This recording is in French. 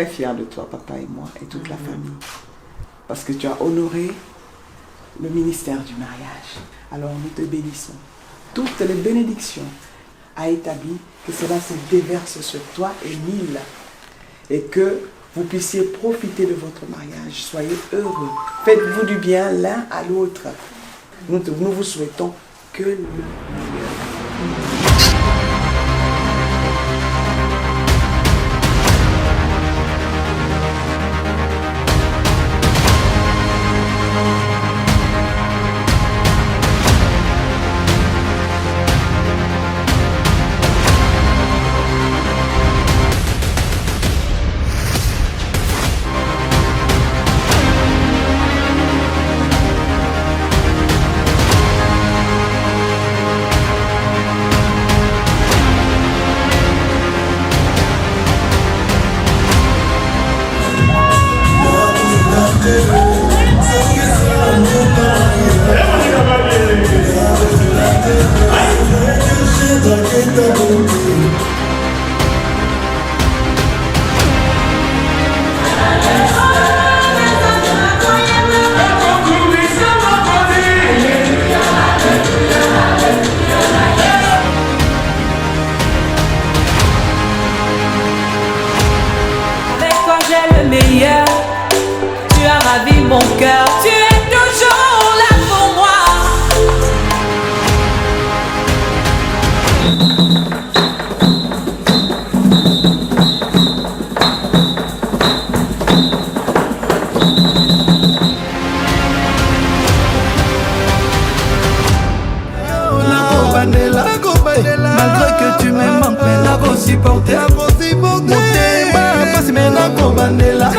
très fiers de toi, papa et moi, et toute la famille. Parce que tu as honoré le ministère du mariage. Alors nous te bénissons. Toutes les bénédictions a établi que cela se déverse sur toi et mille. Et que vous puissiez profiter de votre mariage. Soyez heureux. Faites-vous du bien l'un à l'autre. Nous vous souhaitons que le meilleur. Meilleur, tu as ma vie, mon cœur, tu es toujours là pour moi. Malgré que tu m'aimes en peine, la supporter, monter, passe maintenant qu'on va là.